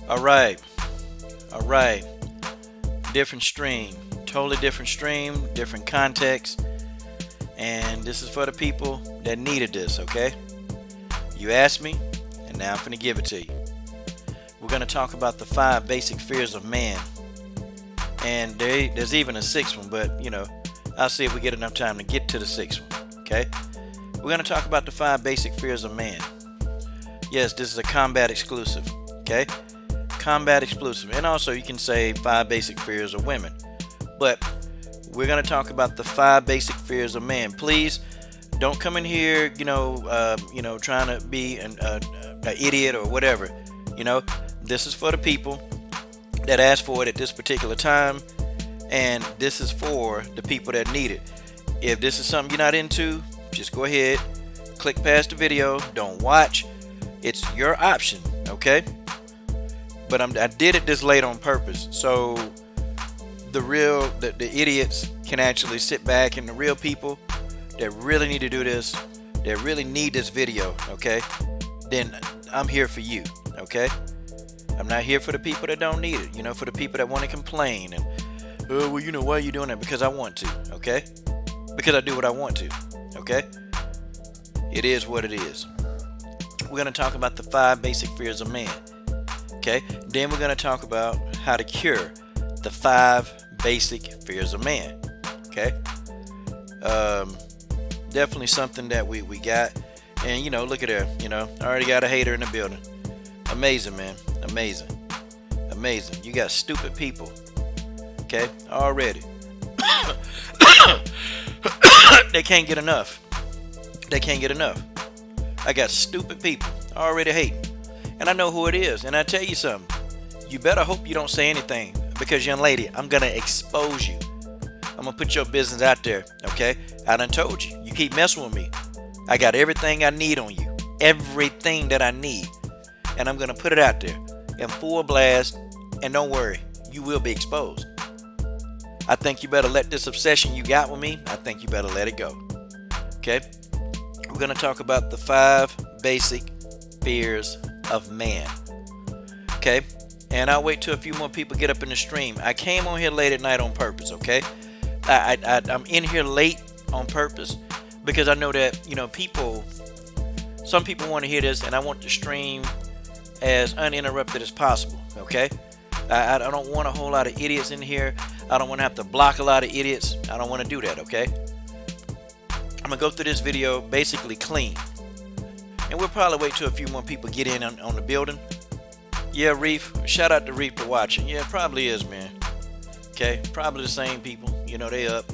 All right, all right. Different stream, totally different stream, different context, and this is for the people that needed this. Okay, you asked me, and now I'm gonna give it to you. We're gonna talk about the five basic fears of man, and there's even a sixth one, but I'll see if we get enough time to get to the sixth one. Okay, we're gonna talk about the five basic fears of man. Yes, this is a combat exclusive. Okay, combat exclusive, and also you can say five basic fears of women, but we're going to talk about the five basic fears of man. Please don't come in here trying to be an idiot or whatever. This is for the people that asked for it at this particular time, and this is for the people that need it. If this is something you're not into, just go ahead, click past the video, don't watch. It's your option. Okay, but I did it this late on purpose, so the idiots can actually sit back, and the real people that really need to do this, that really need this video, okay, then I'm here for you. Okay, I'm not here for the people that don't need it. For the people that want to complain and why are you doing that? Because I want to. Okay, because I do what I want to. Okay, it is what it is. We're going to talk about the five basic fears of man. Okay, then we're going to talk about how to cure the five basic fears of man. Okay, definitely something that we got, and look at her. I already got a hater in the building. Amazing, man, amazing. You got stupid people. Okay, already. They can't get enough. I got stupid people already hating. And I know who it is. And I tell you something. You better hope you don't say anything. Because, young lady, I'm going to expose you. I'm going to put your business out there. Okay? I done told you. You keep messing with me. I got everything I need on you. Everything that I need. And I'm going to put it out there in full blast. And don't worry. You will be exposed. I think you better let this obsession you got with me, I think you better let it go. Okay? We're going to talk about the five basic fears of man. Okay, and I'll wait till a few more people get up in the stream. I came on here late at night on purpose. Okay, I'm in here late on purpose because I know that some people want to hear this, and I want the stream as uninterrupted as possible. Okay, I don't want a whole lot of idiots in here. I don't want to have to block a lot of idiots. I don't want to do that. Okay, I'm gonna go through this video basically clean. And we'll probably wait till a few more people get in on the building. Yeah, Reef. Shout out to Reef for watching. Yeah, it probably is, man. Okay, probably the same people. They up.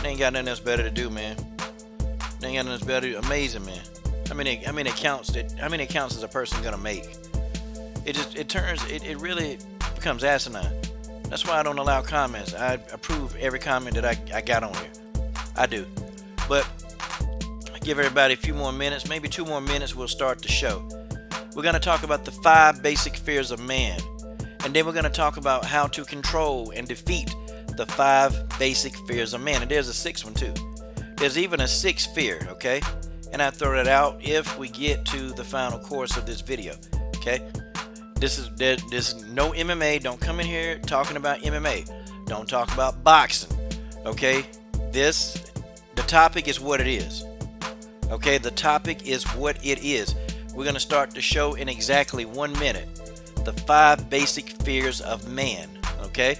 They ain't got nothing else better to do, man. They ain't got nothing else better to do. Amazing, man. How many accounts is a person gonna make? It really becomes asinine. That's why I don't allow comments. I approve every comment that I got on here. I do. But give everybody a few more minutes, maybe 2 more minutes, we'll start the show. We're going to talk about the five basic fears of man. And then we're going to talk about how to control and defeat the five basic fears of man. And there's a sixth one too. There's even a sixth fear, okay? And I throw that out if we get to the final course of this video, okay? There's no MMA. Don't come in here talking about MMA. Don't talk about boxing, okay? The topic is what it is. Okay, the topic is what it is. We're going to start the show in exactly 1 minute. The five basic fears of man. Okay,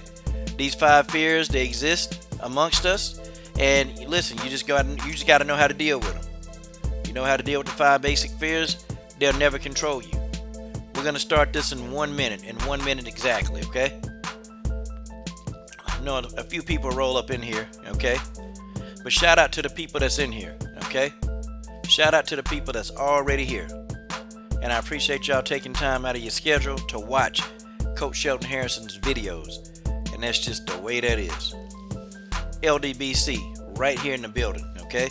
these five fears, they exist amongst us. And listen, you just got to know how to deal with them. You know how to deal with the five basic fears, they'll never control you. We're going to start this in 1 minute. In 1 minute exactly. Okay. I know a few people roll up in here. Okay. But shout out to the people that's in here. Okay. Shout out to the people that's already here. And I appreciate y'all taking time out of your schedule to watch Coach Shelton Harrison's videos. And that's just the way that is. LDBC, right here in the building, okay?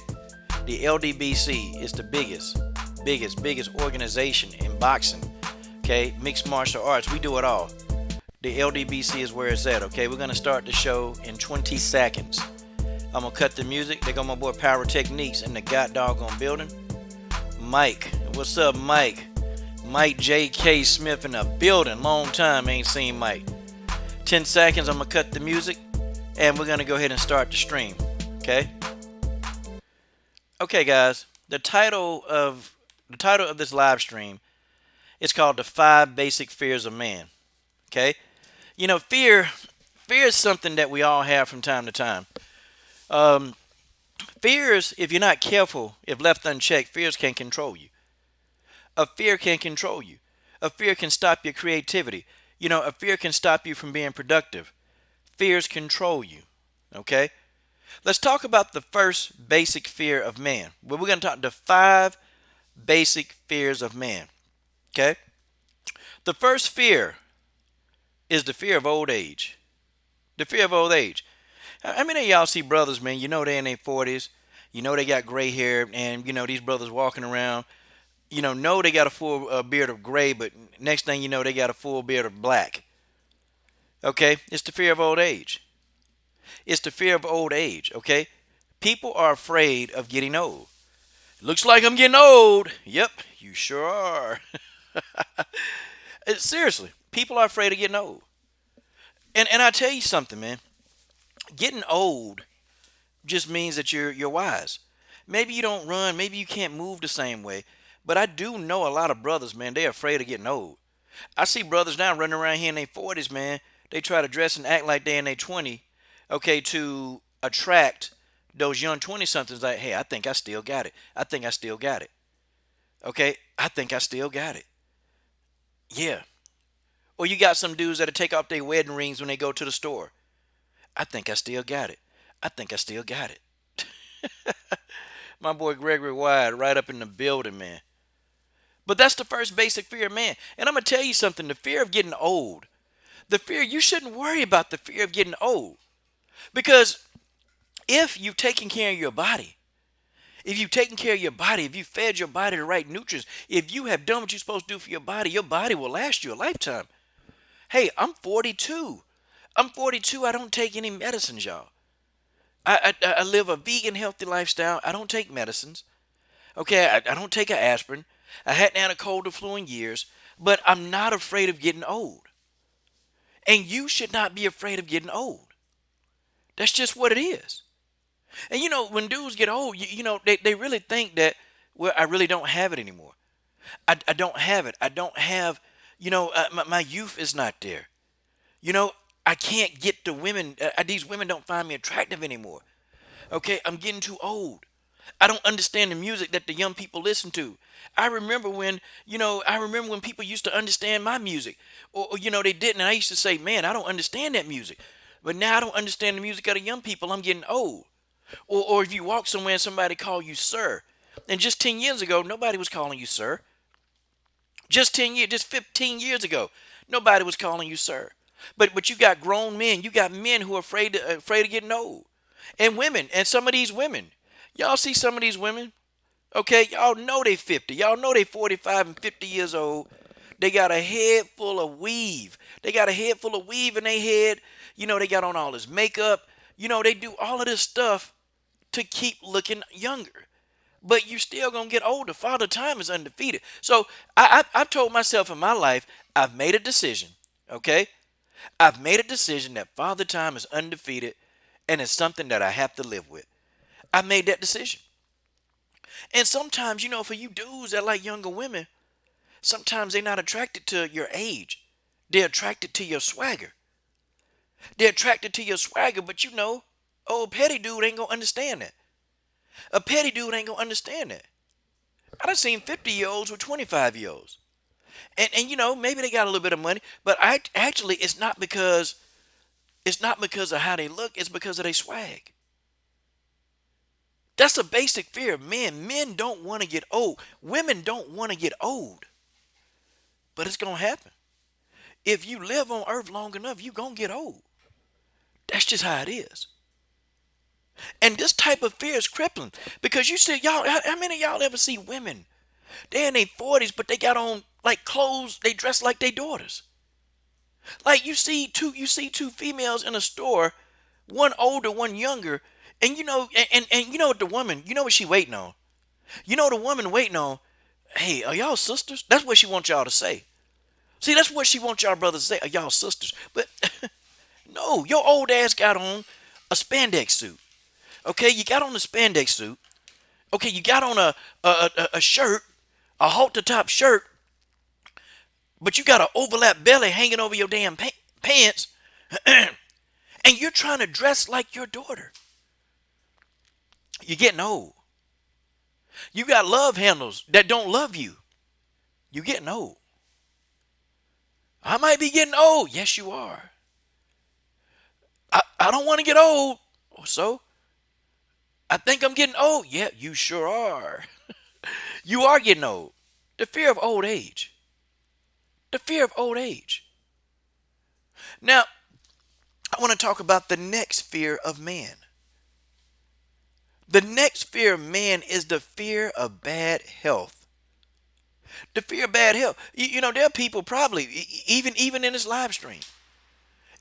The LDBC is the biggest organization in boxing, okay? Mixed martial arts, we do it all. The LDBC is where it's at, okay? We're going to start the show in 20 seconds. I'm going to cut the music. They got my boy Power Techniques in the god doggone building. Mike, what's up, Mike? Mike J.K. Smith in the building. Long time ain't seen Mike. 10 seconds, I'm going to cut the music, and we're going to go ahead and start the stream. Okay? Okay, guys. The title of this live stream is called The 5 Basic Fears of Man. Okay? You know, fear is something that we all have from time to time. Fears, if you're not careful, if left unchecked, fears can control you. A fear can control you. A fear can stop your creativity. You know, a fear can stop you from being productive. Fears control you. Okay? Let's talk about the first basic fear of man. Well, we're going to talk the 5 basic fears of man. Okay? The first fear is the fear of old age. The fear of old age. How many of y'all see brothers, man, you know they're in their 40s, you know they got gray hair, and you know these brothers walking around, you know they got a full beard of gray, but next thing you know they got a full beard of black. Okay? It's the fear of old age. It's the fear of old age, okay? People are afraid of getting old. Looks like I'm getting old. Yep, you sure are. Seriously, people are afraid of getting old. And I tell you something, man. Getting old just means that you're wise. Maybe you don't run, maybe you can't move the same way, but I do know a lot of brothers, man, they're afraid of getting old. I see brothers now running around here in their 40s, man. They try to dress and act like they're in their 20, okay, to attract those young 20-somethings like, hey, I think I still got it. I think I still got it. Okay, I think I still got it. Yeah. Or you got some dudes that'll take off their wedding rings when they go to the store. I think I still got it. I think I still got it. My boy Gregory Wide right up in the building, man. But that's the first basic fear of man. And I'm going to tell you something. The fear of getting old. You shouldn't worry about the fear of getting old. Because if you've taken care of your body, if you've fed your body the right nutrients, if you have done what you're supposed to do for your body will last you a lifetime. Hey, I'm 42. I don't take any medicines, y'all. I live a vegan, healthy lifestyle. I don't take medicines. Okay, I don't take an aspirin. I hadn't had a cold or flu in years, but I'm not afraid of getting old. And you should not be afraid of getting old. That's just what it is. And you know, when dudes get old, you know, they really think that, well, I really don't have it anymore. I don't have it. I don't have, you know, my youth is not there. You know, I can't get the women. These women don't find me attractive anymore. Okay, I'm getting too old. I don't understand the music that the young people listen to. I remember when people used to understand my music, or you know, they didn't. And I used to say, man, I don't understand that music. But now I don't understand the music of the young people. I'm getting old. Or if you walk somewhere and somebody call you sir, and just 10 years ago, nobody was calling you sir. Just 15 years ago, nobody was calling you sir. But you got grown men. You got men who are afraid of getting old. And women. And some of these women. Y'all see some of these women? Okay, y'all know they 50. Y'all know they 45 and 50 years old. They got a head full of weave. They got a head full of weave in their head. You know, they got on all this makeup. You know, they do all of this stuff to keep looking younger. But you still going to get older. Father Time is undefeated. So I've told myself in my life, I've made a decision. Okay? I've made a decision that Father Time is undefeated, and it's something that I have to live with. I made that decision. And sometimes, you know, for you dudes that like younger women, sometimes they're not attracted to your age. They're attracted to your swagger. They're attracted to your swagger, but you know, old petty dude ain't gonna understand that. A petty dude ain't gonna understand that. I done seen 50-year-olds with 25-year-olds. And you know, maybe they got a little bit of money, but actually it's not because of how they look, it's because of their swag. That's a basic fear of men. Men don't want to get old. Women don't want to get old. But it's going to happen. If you live on earth long enough, you're going to get old. That's just how it is. And this type of fear is crippling. Because you see, y'all, how many of y'all ever see women? They're in their 40s, but they got on like clothes, they dress like their daughters. Like you see two females in a store, one older, one younger, and you know, and you know what the woman, you know what she waiting on? You know the woman waiting on, Hey, are y'all sisters? That's what she wants y'all to say. See, that's what she wants y'all brothers to say. Are y'all sisters? But no, your old ass got on a spandex suit. Okay, you got on a spandex suit. Okay, you got on a shirt, a halter top shirt, but you got an overlap belly hanging over your damn pants, and you're trying to dress like your daughter. You're getting old. You got love handles that don't love you. You're getting old. I might be getting old. Yes, you are. I don't want to get old. So I think I'm getting old. Yeah, you sure are. You are getting old. The fear of old age. The fear of old age. Now, I want to talk about the next fear of man. The next fear of man is the fear of bad health. The fear of bad health. There are people probably, even in this live stream,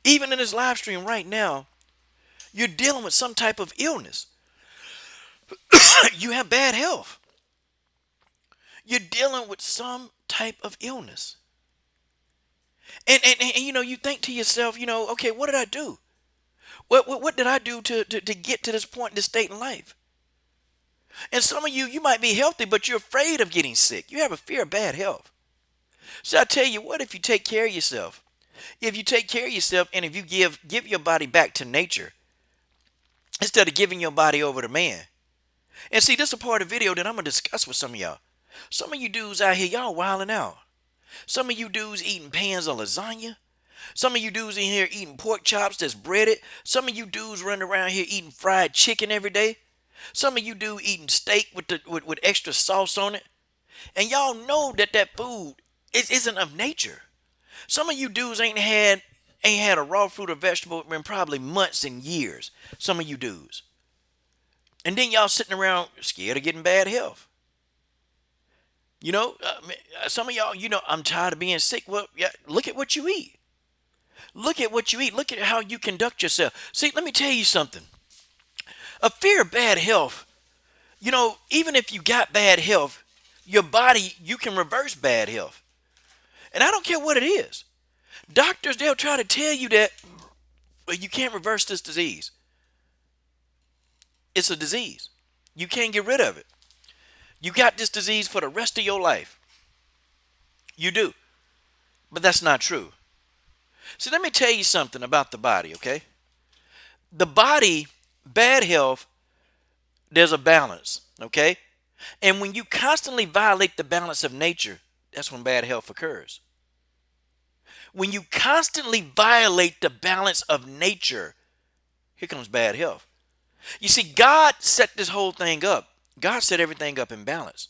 even in this live stream right now, you're dealing with some type of illness. You have bad health. You're dealing with some type of illness. And you think to yourself, okay, what did I do? What did I do to get to this point, this state in life? And some of you might be healthy, but you're afraid of getting sick. You have a fear of bad health. So I tell you what, if you take care of yourself, and if you give your body back to nature, instead of giving your body over to man. And see, this is a part of the video that I'm going to discuss with some of y'all. Some of you dudes out here, y'all wilding out. Some of you dudes eating pans of lasagna. Some of you dudes in here eating pork chops that's breaded. Some of you dudes running around here eating fried chicken every day. Some of you dudes eating steak with extra sauce on it. And y'all know that food isn't of nature. Some of you dudes ain't had a raw fruit or vegetable in probably months and years. Some of you dudes. And then y'all sitting around scared of getting bad health. Some of y'all, I'm tired of being sick. Well, yeah, look at what you eat. Look at what you eat. Look at how you conduct yourself. See, let me tell you something. A fear of bad health, even if you got bad health, your body, you can reverse bad health. And I don't care what it is. Doctors, they'll try to tell you that you can't reverse this disease. It's a disease. You can't get rid of it. You got this disease for the rest of your life. You do. But that's not true. So let me tell you something about the body, okay? The body, bad health, there's a balance, okay? And when you constantly violate the balance of nature, that's when bad health occurs. When you constantly violate the balance of nature, here comes bad health. You see, God set this whole thing up. God set everything up in balance.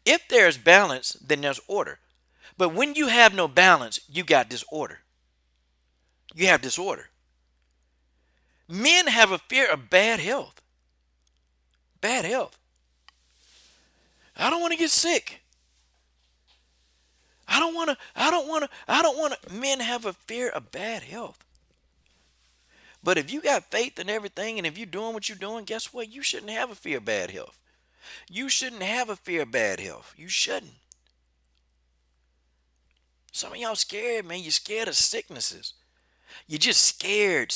If there's balance, then there's order. But when you have no balance, you got disorder. You have disorder. Men have a fear of bad health. Bad health. I don't want to get sick. I don't want to. Men have a fear of bad health. But if you got faith in everything, and if you're doing what you're doing, guess what? You shouldn't have a fear of bad health. You shouldn't have a fear of bad health. You shouldn't. Some of y'all scared, man. You're scared of sicknesses. You're just scared.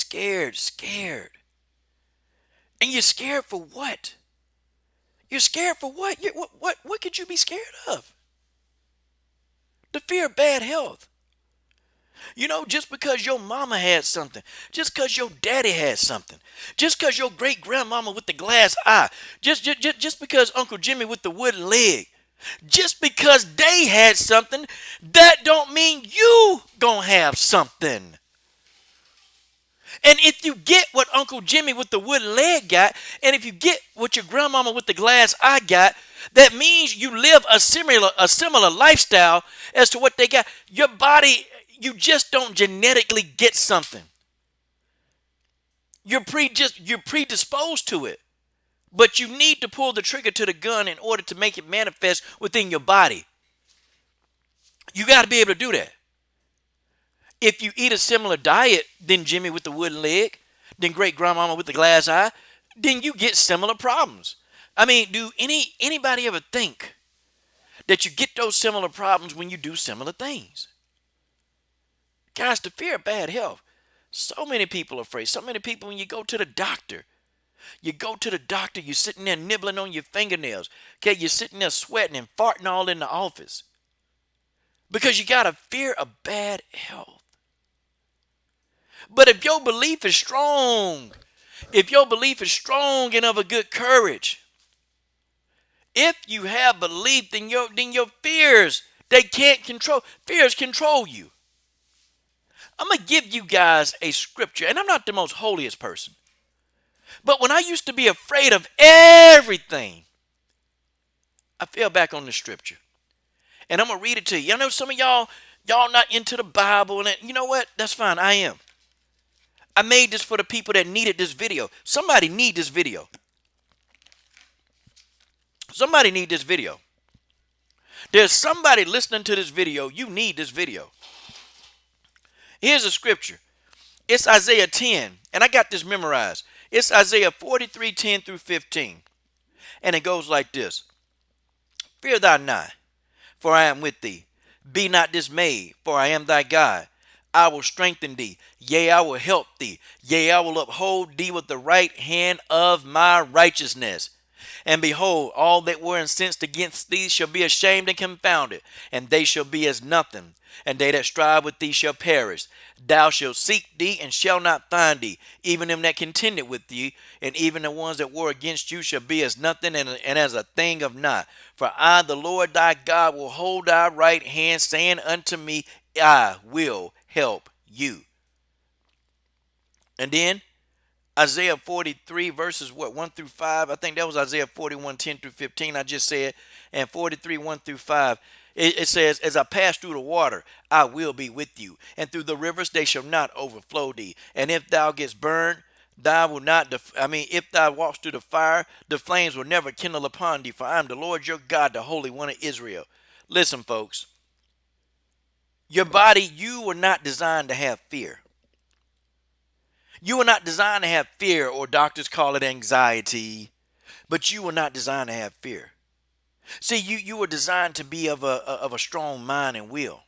And you're scared for what? You're scared for what? What could you be scared of? The fear of bad health. Just because your mama had something, just because your daddy had something, just because your great grandmama with the glass eye, just because Uncle Jimmy with the wooden leg, just because they had something, that don't mean you gonna have something. And if you get what Uncle Jimmy with the wooden leg got, and if you get what your grandmama with the glass eye got, that means you live a similar lifestyle as to what they got. Your body, you just don't genetically get something. You're predisposed to it. But you need to pull the trigger to the gun in order to make it manifest within your body. You got to be able to do that. If you eat a similar diet than Jimmy with the wooden leg, than great grandmama with the glass eye, then you get similar problems. I mean, do anybody ever think that you get those similar problems when you do similar things. Guys, the fear of bad health. So many people are afraid. So many people, when you go to the doctor, you're sitting there nibbling on your fingernails. Okay, you're sitting there sweating and farting all in the office because you got a fear of bad health. But if your belief is strong, and of a good courage, if you have belief, then your fears, they can't control. Fears control you. I'm going to give you guys a scripture, and I'm not the most holiest person. But when I used to be afraid of everything, I fell back on the scripture. And I'm going to read it to you. I know some of y'all not into the Bible, and you know what? That's fine. I am. I made this for the people that needed this video. Somebody need this video. Somebody need this video. There's somebody listening to this video. You need this video. Here's a scripture. It's Isaiah 10, and I got this memorized. It's Isaiah 43, 10 through 15. And it goes like this. Fear thou not, for I am with thee. Be not dismayed, for I am thy God. I will strengthen thee. Yea, I will help thee. Yea, I will uphold thee with the right hand of my righteousness. And behold, all that were incensed against thee shall be ashamed and confounded, and they shall be as nothing. And they that strive with thee shall perish. Thou shalt seek thee and shall not find thee. Even them that contended with thee, and even the ones that were against you shall be as nothing and as a thing of naught. For I, the Lord thy God, will hold thy right hand, saying unto me, I will help you. And then Isaiah 43 verses 1 through 5. I think that was Isaiah 41, 10 through 15. I just said, and 43, 1 through 5. It says, as I pass through the water, I will be with you. And through the rivers, they shall not overflow thee. And if thou gets burned, thou will not, if thou walks through the fire, the flames will never kindle upon thee. For I am the Lord your God, the Holy One of Israel. Listen, folks. Your body, you were not designed to have fear. You were not designed to have fear, or doctors call it anxiety. But you were not designed to have fear. See, you were designed to be of a strong mind and will.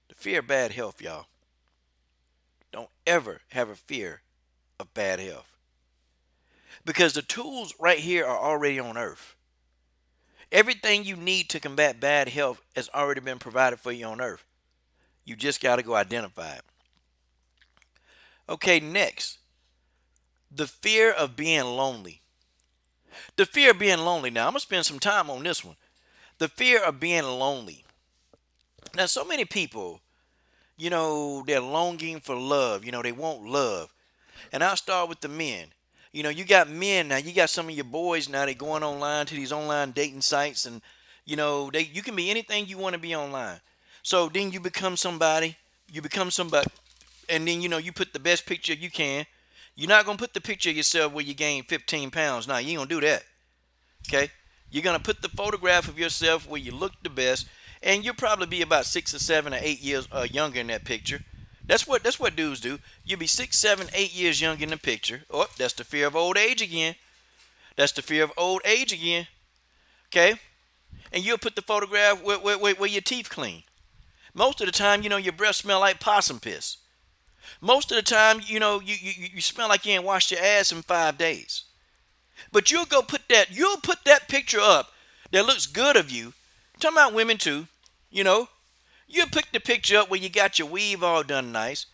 The fear of bad health, y'all. Don't ever have a fear of bad health. Because the tools right here are already on earth. Everything you need to combat bad health has already been provided for you on earth. You just got to go identify it. Okay, next. The fear of being lonely. The fear of being lonely. Now, I'm going to spend some time on this one. The fear of being lonely. Now, so many people, they're longing for love. They want love. And I'll start with the men. You got men now. You got some of your boys now. They're going online to these online dating sites. And, you can be anything you want to be online. So then you become somebody. And then, you put the best picture you can. You're not going to put the picture of yourself where you gain 15 pounds. No, you ain't going to do that. Okay? You're going to put the photograph of yourself where you look the best. And you'll probably be about 6 or 7 or 8 years younger in that picture. That's what dudes do. You'll be 6, 7, 8 years younger in the picture. Oh, that's the fear of old age again. Okay? And you'll put the photograph where your teeth clean. Most of the time, your breath smell like possum piss. Most of the time, you smell like you ain't washed your ass in 5 days. But you'll put that picture up that looks good of you. I'm talking about women too, You'll pick the picture up where you got your weave all done nice.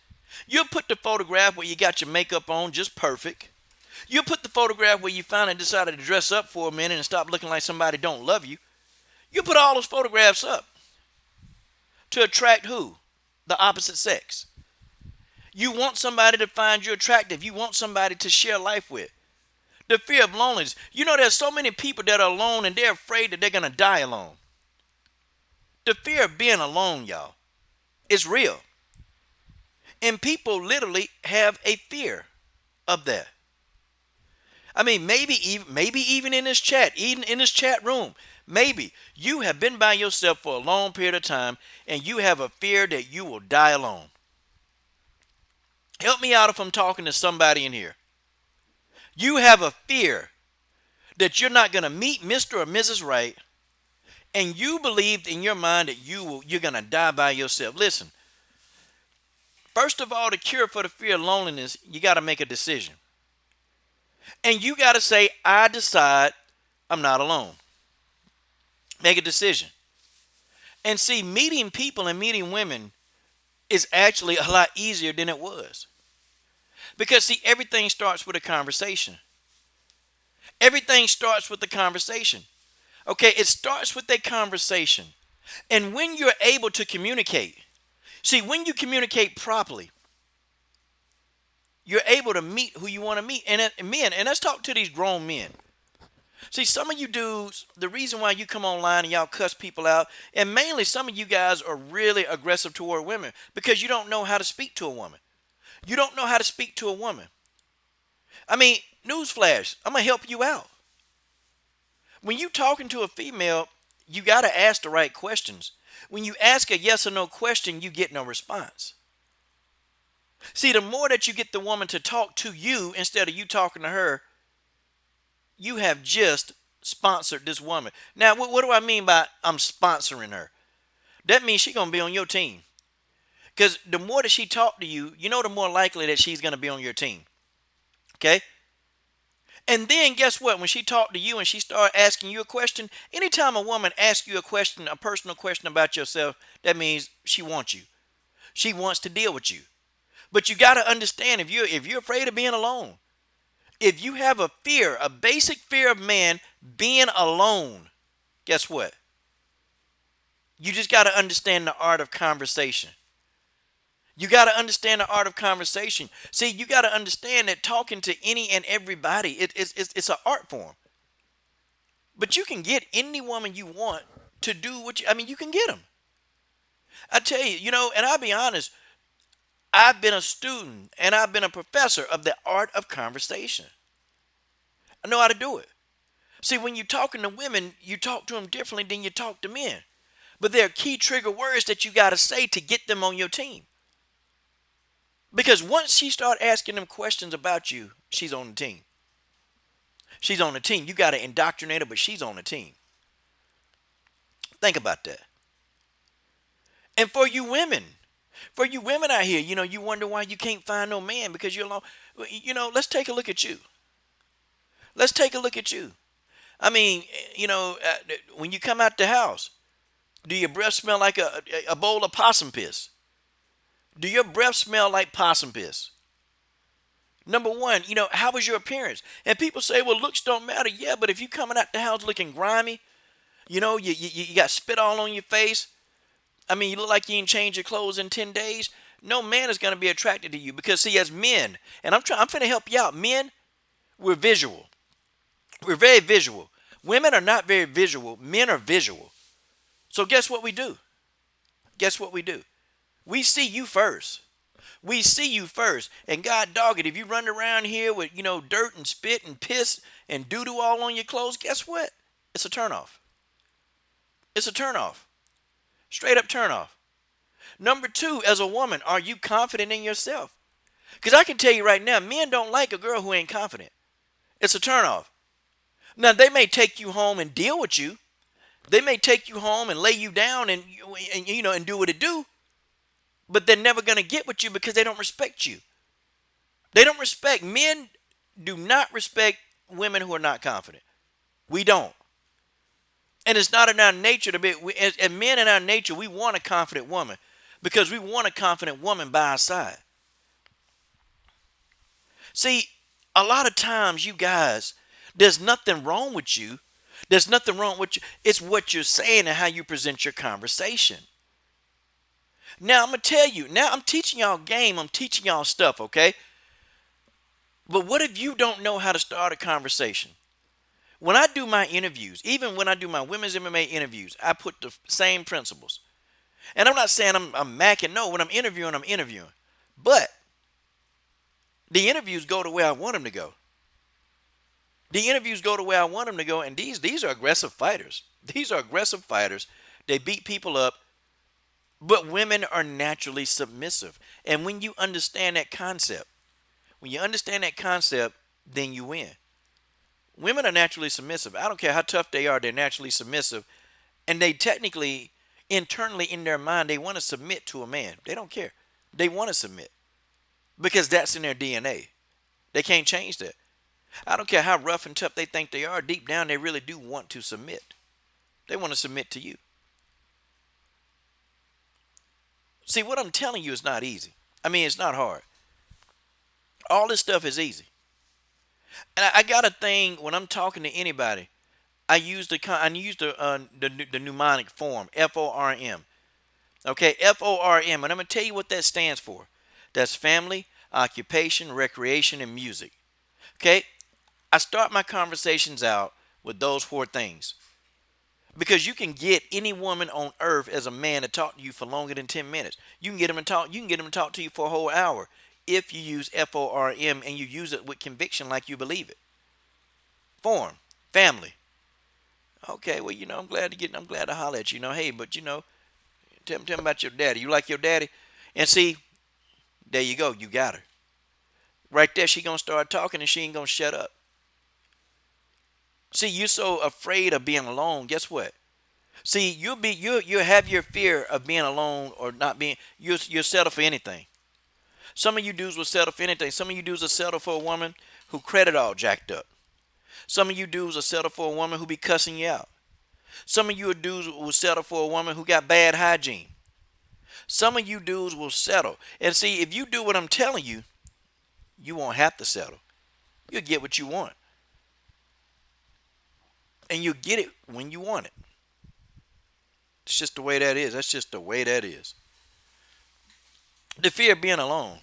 You'll put the photograph where you got your makeup on just perfect. You'll put the photograph where you finally decided to dress up for a minute and stop looking like somebody don't love you. You put all those photographs up to attract who? The opposite sex. You want somebody to find you attractive. You want somebody to share life with. The fear of loneliness. There's so many people that are alone and they're afraid that they're going to die alone. The fear of being alone, y'all, is real. And people literally have a fear of that. I mean, maybe even in this chat, even in this chat room, maybe you have been by yourself for a long period of time and you have a fear that you will die alone. Help me out if I'm talking to somebody in here. You have a fear that you're not going to meet Mr. or Mrs. Right. and you believed in your mind that you're gonna die by yourself. Listen, first of all, the cure for the fear of loneliness, you got to make a decision, and you got to say, I decide I'm not alone. Make a decision. And see, meeting people and meeting women is actually a lot easier than it was. Because see, everything starts with a conversation. Everything starts with the conversation. Okay, it starts with a conversation. And when you're able to communicate, see, when you communicate properly, you're able to meet who you want to meet. And men, and let's talk to these grown men. See, some of you dudes, the reason why you come online and y'all cuss people out, and mainly some of you guys are really aggressive toward women because you don't know how to speak to a woman. You don't know how to speak to a woman. I mean, newsflash, I'm going to help you out. When you talking to a female, you got to ask the right questions. When you ask a yes or no question, you get no response. See, the more that you get the woman to talk to you instead of you talking to her, you have just sponsored this woman. Now, what do I mean by I'm sponsoring her? That means she's going to be on your team. Because the more that she talk to you, you know, the more likely that she's going to be on your team. Okay? And then guess what? When she talk to you and she start asking you a question, anytime a woman asks you a question, a personal question about yourself, that means she wants you. She wants to deal with you. But you got to understand, if you're afraid of being alone, if you have a fear, a basic fear of man being alone, guess what? You just got to understand the art of conversation. You got to understand the art of conversation. See, you got to understand that talking to any and everybody, it's an art form. But you can get any woman you want to do what you can get them. I tell you, and I'll be honest, I've been a student and I've been a professor of the art of conversation. I know how to do it. See, when you're talking to women, you talk to them differently than you talk to men. But there are key trigger words that you got to say to get them on your team. Because once she start asking them questions about you, she's on the team. She's on the team. You got to indoctrinate her, but she's on the team. Think about that. And for you women out here, you wonder why you can't find no man because you're alone. Let's take a look at you. Let's take a look at you. I mean, when you come out the house, do your breath smell like a bowl of possum piss? Do your breath smell like possum piss? Number one, how was your appearance? And people say, well, looks don't matter. Yeah, but if you coming out the house looking grimy, you got spit all on your face. I mean, you look like you ain't changed your clothes in 10 days. No man is going to be attracted to you because, see, as men, and I'm finna help you out. Men, we're visual. We're very visual. Women are not very visual. Men are visual. So guess what we do? Guess what we do? We see you first. We see you first. And God dog it, if you run around here with, dirt and spit and piss and doo-doo all on your clothes, guess what? It's a turnoff. It's a turnoff. Straight up turnoff. Number two, as a woman, are you confident in yourself? Because I can tell you right now, men don't like a girl who ain't confident. It's a turnoff. Now, they may take you home and deal with you. They may take you home and lay you down and do what it do. But they're never going to get with you because they don't respect you. Men do not respect women who are not confident. We don't. And it's not in our nature to be, as men in our nature, we want a confident woman because we want a confident woman by our side. See, a lot of times, you guys, there's nothing wrong with you. There's nothing wrong with you. It's what you're saying and how you present your conversation. Now, I'm going to tell you, now I'm teaching y'all game. I'm teaching y'all stuff, okay? But what if you don't know how to start a conversation? When I do my interviews, even when I do my women's MMA interviews, I put the same principles. And I'm not saying I'm macking. No, when I'm interviewing, I'm interviewing. But the interviews go the way I want them to go. The interviews go the way I want them to go. And these are aggressive fighters. These are aggressive fighters. They beat people up. But women are naturally submissive. And when you understand that concept, then you win. Women are naturally submissive. I don't care how tough they are, they're naturally submissive. And they technically, internally in their mind, they want to submit to a man. They don't care. They want to submit because that's in their DNA. They can't change that. I don't care how rough and tough they think they are. Deep down, they really do want to submit. They want to submit to you. See, what I'm telling you is not easy. I mean, it's not hard. All this stuff is easy. And I got a thing when I'm talking to anybody. I use the mnemonic form FORM. Okay, FORM, and I'm gonna tell you what that stands for. That's family, occupation, recreation, and music. Okay, I start my conversations out with those four things because you can get any woman on earth as a man to talk to you for longer than 10 minutes. You can get them to talk. You can get them to talk to you for a whole hour if you use FORM and you use it with conviction, like you believe it. Form, family. Okay, well, I'm glad to holler at you. Hey, but tell me about your daddy. You like your daddy? And see, there you go. You got her. Right there, she gonna start talking and she ain't gonna shut up. See, you're so afraid of being alone. Guess what? See, you have your fear of being alone or not being. You'll settle for anything. Some of you dudes will settle for anything. Some of you dudes will settle for a woman who credit all jacked up. Some of you dudes will settle for a woman who be cussing you out. Some of you dudes will settle for a woman who got bad hygiene. Some of you dudes will settle. And see, if you do what I'm telling you, you won't have to settle. You'll get what you want. And you'll get it when you want it. It's just the way that is. That's just the way that is. The fear of being alone.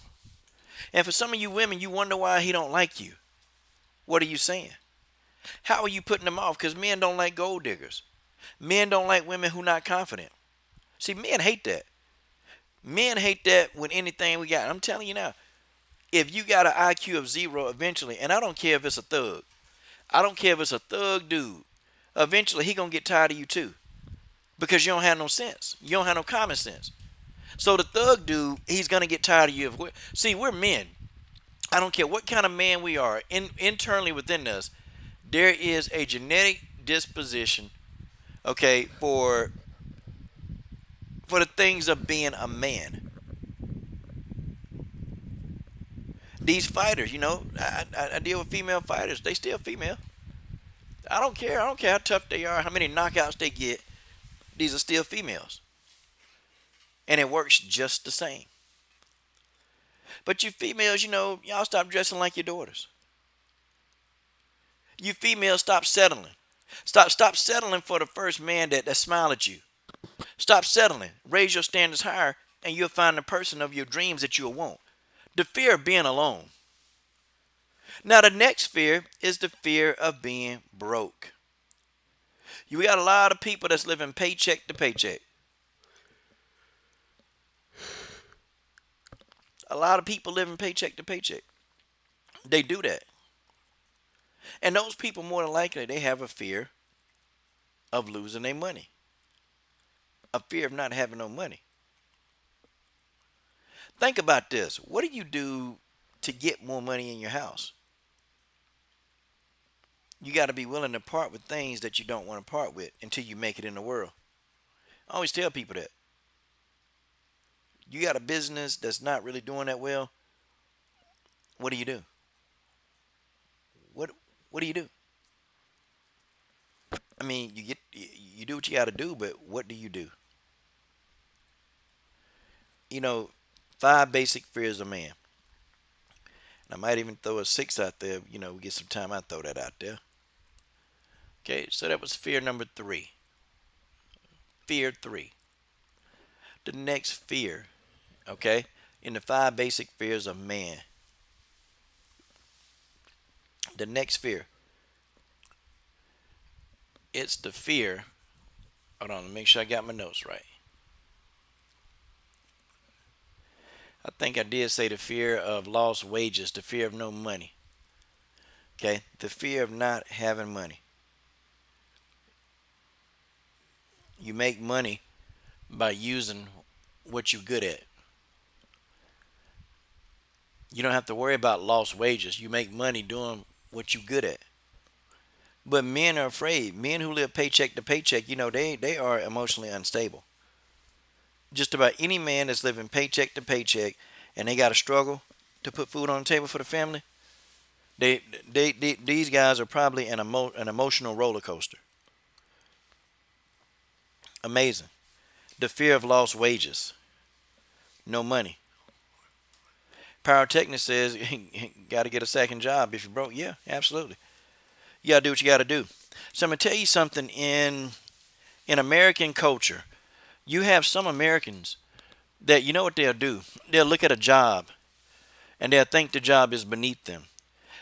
And for some of you women, you wonder why he don't like you. What are you saying? How are you putting them off? Because men don't like gold diggers. Men don't like women who not confident. See, men hate that. Men hate that with anything we got. I'm telling you now, if you got an IQ of 0 eventually, and I don't care if it's a thug. I don't care if it's a thug dude. Eventually, he going to get tired of you too. Because you don't have no sense. You don't have no common sense. So the thug dude, he's going to get tired of you. See, we're men. I don't care what kind of man we are. Internally within us, there is a genetic disposition, okay, for the things of being a man. These fighters, I deal with female fighters. They still female. I don't care. I don't care how tough they are, how many knockouts they get. These are still females. And it works just the same. But you females, y'all stop dressing like your daughters. You females stop settling. Stop settling for the first man that smile at you. Stop settling. Raise your standards higher and you'll find the person of your dreams that you'll want. The fear of being alone. Now the next fear is the fear of being broke. You got a lot of people that's living paycheck to paycheck. A lot of people living paycheck to paycheck. They do that. And those people, more than likely, they have a fear of losing their money. A fear of not having no money. Think about this. What do you do to get more money in your house? You got to be willing to part with things that you don't want to part with until you make it in the world. I always tell people that. You got a business that's not really doing that well. What do you do? What do you do? I mean, you do what you got to do, but what do you do? 5 basic fears of man. And I might even throw a 6 out there. We get some time. I throw that out there. Okay, so that was fear number 3. Fear 3. The next fear, okay, in the 5 basic fears of man. The next fear, it's the fear. Hold on, let me make sure I got my notes right. I think I did say the fear of lost wages, the fear of no money. Okay, the fear of not having money. You make money by using what you're good at. You don't have to worry about lost wages. You make money doing what you're good at. But men are afraid. Men who live paycheck to paycheck, they are emotionally unstable. Just about any man that's living paycheck to paycheck and they got to struggle to put food on the table for the family, these guys are probably an emotional roller coaster. Amazing. The fear of lost wages, no money. Pyrotechnic says got to get a second job if you're broke. Yeah, absolutely. You got to do what you got to do. So I'm gonna tell you something. In American culture, you have some Americans that, you know what they'll do. They'll look at a job and they'll think the job is beneath them.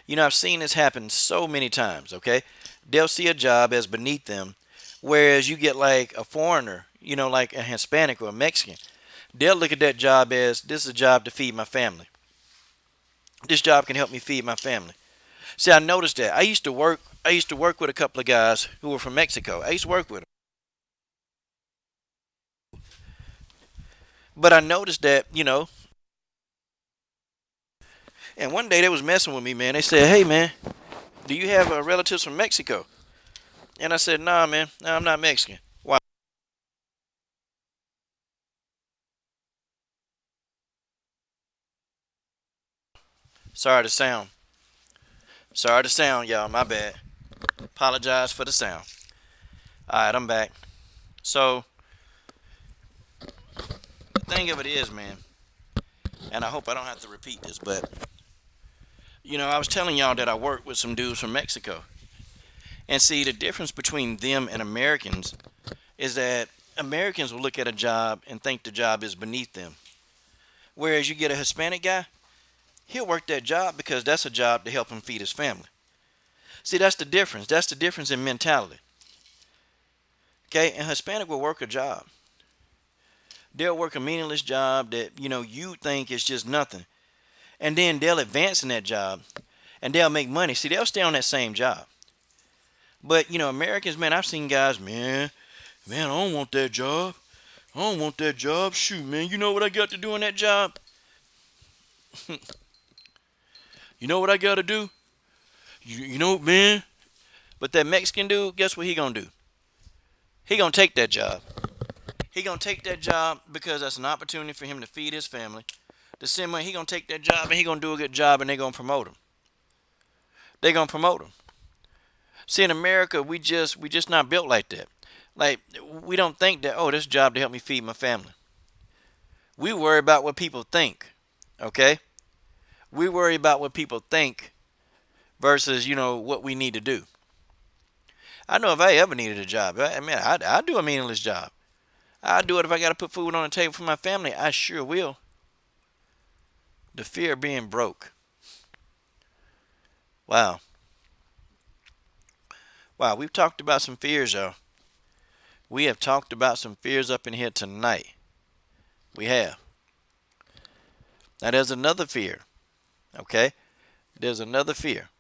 I've seen this happen so many times. Okay, they'll see a job as beneath them, whereas you get like a foreigner, like a Hispanic or a Mexican. They'll look at that job as, this is a job to feed my family. This job can help me feed my family. See, I noticed that. I used to work with a couple of guys who were from Mexico. I used to work with them. But I noticed that, and one day they was messing with me, man. They said, "Hey, man, do you have relatives from Mexico?" And I said, "Nah, man. Nah, I'm not Mexican." Why? Sorry to sound. Sorry to sound, y'all. My bad. Apologize for the sound. All right, I'm back. So the thing of it is, man, and I hope I don't have to repeat this, but I was telling y'all that I worked with some dudes from Mexico. And see, the difference between them and Americans is that Americans will look at a job and think the job is beneath them. Whereas you get a Hispanic guy, he'll work that job because that's a job to help him feed his family. See, that's the difference. That's the difference in mentality. Okay, and Hispanic will work a job. They'll work a meaningless job that you think is just nothing, and then they'll advance in that job, and they'll make money. See, they'll stay on that same job. But Americans, man, I've seen guys, man, I don't want that job. I don't want that job. Shoot, man, you know what I got to do in that job? You know what I got to do? You know, man. But that Mexican dude, guess what he gonna do? He gonna take that job. He gonna take that job because that's an opportunity for him to feed his family. The same way he gonna take that job and he gonna do a good job and they gonna promote him. They gonna promote him. See, in America, we just not built like that. Like, we don't think that, oh, this job to help me feed my family. We worry about what people think. Okay? We worry about what people think versus what we need to do. I know if I ever needed a job, I'd do a meaningless job. I'd do it if I got to put food on the table for my family. I sure will. The fear of being broke. Wow. Wow, we've talked about some fears, y'all. We have talked about some fears up in here tonight. We have. Now, there's another fear. Okay? There's another fear.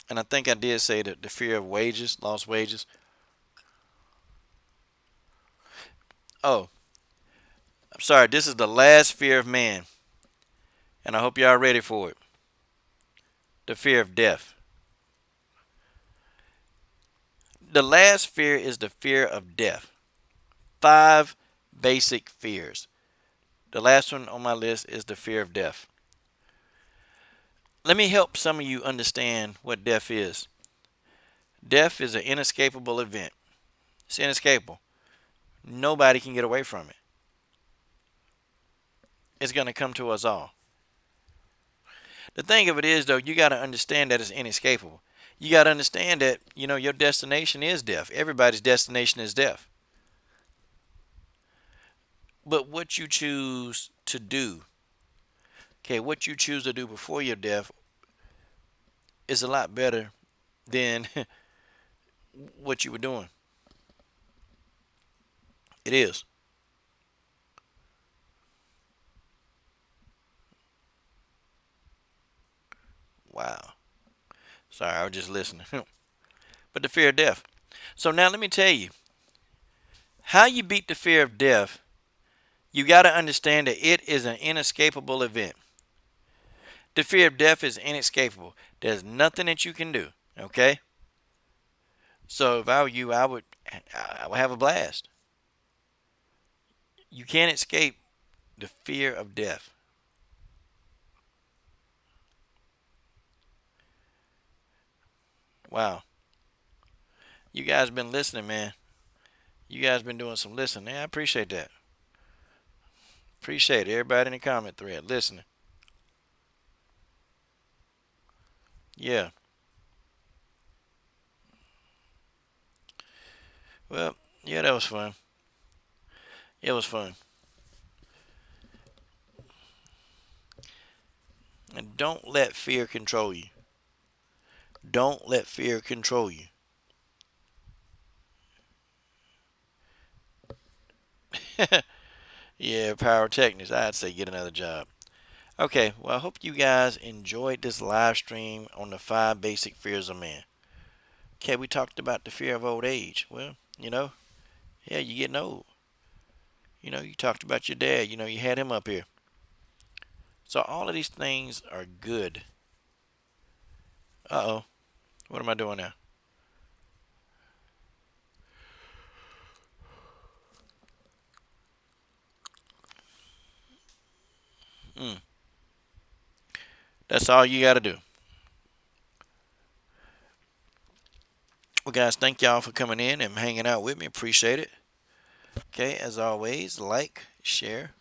And I think I did say that the fear of wages, lost wages. Oh, I'm sorry. This is the last fear of man. And I hope y'all are ready for it. The fear of death. The last fear is the fear of death. 5 basic fears. The last one on my list is the fear of death. Let me help some of you understand what death is. Death is an inescapable event. It's inescapable. Nobody can get away from it. It's going to come to us all. The thing of it is, though, you got to understand that it's inescapable. You got to understand that, your destination is death. Everybody's destination is death. But what you choose to do, okay, what you choose to do before your death is a lot better than what you were doing. It is. Wow. Sorry, I was just listening. But the fear of death. So now let me tell you how you beat the fear of death. You got to understand that it is an inescapable event. The fear of death is inescapable. There's nothing that you can do. Okay? So if I were you, I would have a blast. You can't escape the fear of death. Wow. You guys been listening, man. You guys been doing some listening. I appreciate that. Appreciate it. Everybody in the comment thread listening. Yeah. Well, yeah, that was fun. It was fun. And don't let fear control you. Don't let fear control you. Yeah, pyrotechnics. I'd say get another job. Okay, well, I hope you guys enjoyed this live stream on the 5 basic fears of man. Okay, we talked about the fear of old age. Well, yeah, you're getting old. You talked about your dad. You had him up here. So all of these things are good. Uh-oh. What am I doing now? Mm. That's all you got to do. Well, guys, thank y'all for coming in and hanging out with me. Appreciate it. Okay, as always, share,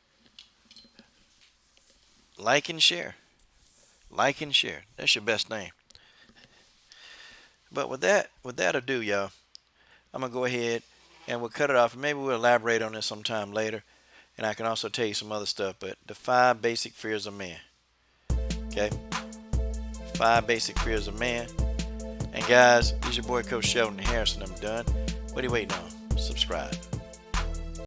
like and share. Like and share. That's your best name. But with that ado, y'all, I'm gonna go ahead and we'll cut it off. Maybe we'll elaborate on this sometime later, and I can also tell you some other stuff. But the 5 basic fears of man. Okay, 5 basic fears of man. And guys, this is your boy Coach Sheldon Harrison. I'm done. What are you waiting on? Subscribe.